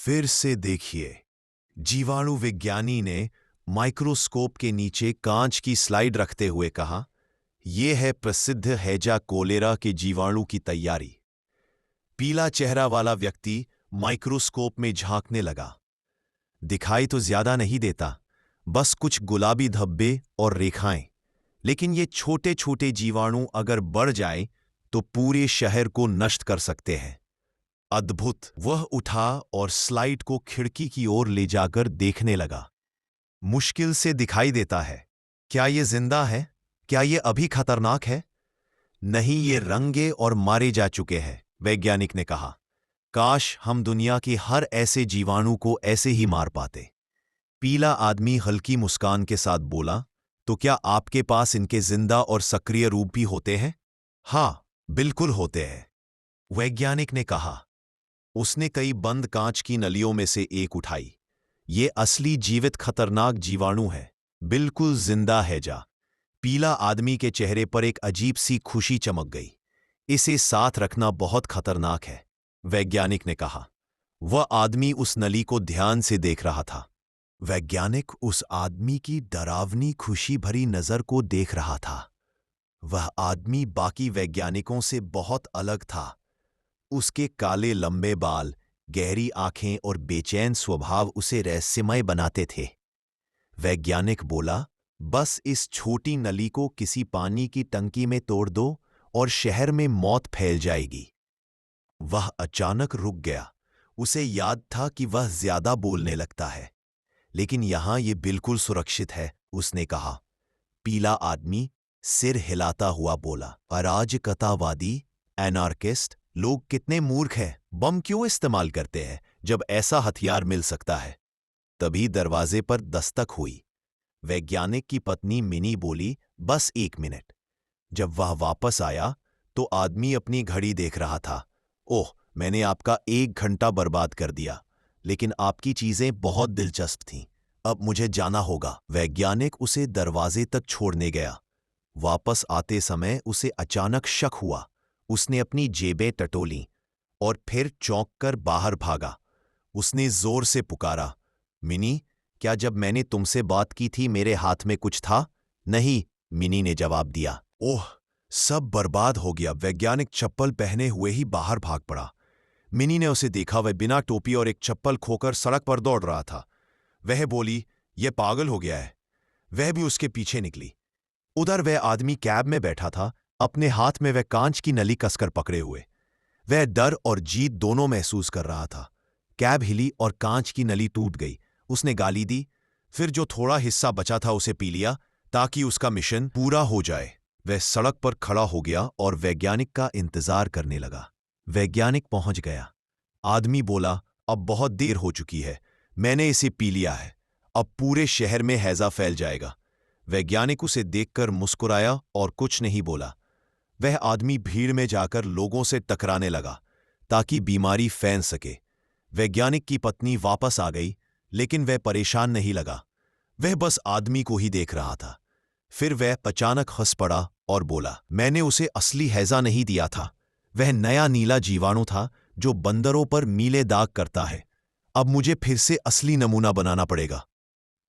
फिर से देखिए। जीवाणु विज्ञानी ने माइक्रोस्कोप के नीचे कांच की स्लाइड रखते हुए कहा, यह है प्रसिद्ध हैजा कोलेरा के जीवाणु की तैयारी। पीला चेहरा वाला व्यक्ति माइक्रोस्कोप में झांकने लगा। दिखाई तो ज्यादा नहीं देता, बस कुछ गुलाबी धब्बे और रेखाएं, लेकिन ये छोटे छोटे जीवाणु अगर बढ़ जाए तो पूरे शहर को नष्ट कर सकते हैं। अद्भुत। वह उठा और स्लाइड को खिड़की की ओर ले जाकर देखने लगा। मुश्किल से दिखाई देता है। क्या ये जिंदा है? क्या ये अभी खतरनाक है? नहीं, ये रंगे और मारे जा चुके हैं, वैज्ञानिक ने कहा। काश हम दुनिया के हर ऐसे जीवाणु को ऐसे ही मार पाते। पीला आदमी हल्की मुस्कान के साथ बोला, तो क्या आपके पास इनके जिंदा और सक्रिय रूप भी होते हैं? हाँ, बिल्कुल होते हैं, वैज्ञानिक ने कहा। उसने कई बंद कांच की नलियों में से एक उठाई। ये असली जीवित खतरनाक जीवाणु है, बिल्कुल जिंदा है। जा पीला आदमी के चेहरे पर एक अजीब सी खुशी चमक गई। इसे साथ रखना बहुत खतरनाक है, वैज्ञानिक ने कहा। वह आदमी उस नली को ध्यान से देख रहा था। वैज्ञानिक उस आदमी की डरावनी खुशी भरी नजर को देख रहा था। वह आदमी बाकी वैज्ञानिकों से बहुत अलग था। उसके काले लंबे बाल, गहरी आंखें और बेचैन स्वभाव उसे रहस्यमय बनाते थे। वैज्ञानिक बोला, बस इस छोटी नली को किसी पानी की टंकी में तोड़ दो और शहर में मौत फैल जाएगी। वह अचानक रुक गया। उसे याद था कि वह ज्यादा बोलने लगता है, लेकिन यहां यह बिल्कुल सुरक्षित है, उसने कहा। पीला आदमी सिर हिलाता हुआ बोला, अराजकतावादी, एनार्किस्ट, लोग कितने मूर्ख हैं, बम क्यों इस्तेमाल करते हैं जब ऐसा हथियार मिल सकता है। तभी दरवाजे पर दस्तक हुई। वैज्ञानिक की पत्नी मिनी बोली, बस 1 मिनट। जब वह वापस आया तो आदमी अपनी घड़ी देख रहा था। ओह, मैंने आपका 1 घंटा बर्बाद कर दिया, लेकिन आपकी चीजें बहुत दिलचस्प थीं। अब मुझे जाना होगा। वैज्ञानिक उसे दरवाजे तक छोड़ने गया। वापस आते समय उसे अचानक शक हुआ। उसने अपनी जेबें टटोलीं और फिर चौंक कर बाहर भागा। उसने जोर से पुकारा, मिनी, क्या जब मैंने तुमसे बात की थी मेरे हाथ में कुछ था? नहीं, मिनी ने जवाब दिया। ओह, सब बर्बाद हो गया। वैज्ञानिक चप्पल पहने हुए ही बाहर भाग पड़ा। मिनी ने उसे देखा। वह बिना टोपी और एक चप्पल खोकर सड़क पर दौड़ रहा था। वह बोली, यह पागल हो गया है। वह भी उसके पीछे निकली। उधर वह आदमी कैब में बैठा था, अपने हाथ में वह कांच की नली कसकर पकड़े हुए। वह डर और जीत दोनों महसूस कर रहा था। कैब हिली और कांच की नली टूट गई। उसने गाली दी, फिर जो थोड़ा हिस्सा बचा था उसे पी लिया ताकि उसका मिशन पूरा हो जाए। वह सड़क पर खड़ा हो गया और वैज्ञानिक का इंतजार करने लगा। वैज्ञानिक पहुंच गया। आदमी बोला, अब बहुत देर हो चुकी है, मैंने इसे पी लिया है। अब पूरे शहर में हैजा फैल जाएगा। वैज्ञानिक उसे देखकर मुस्कुराया और कुछ नहीं बोला। वह आदमी भीड़ में जाकर लोगों से टकराने लगा ताकि बीमारी फैल सके। वैज्ञानिक की पत्नी वापस आ गई, लेकिन वह परेशान नहीं लगा। वह बस आदमी को ही देख रहा था। फिर वह अचानक हंस पड़ा और बोला, मैंने उसे असली हैजा नहीं दिया था। वह नया नीला जीवाणु था जो बंदरों पर नीले दाग करता है। अब मुझे फिर से असली नमूना बनाना पड़ेगा।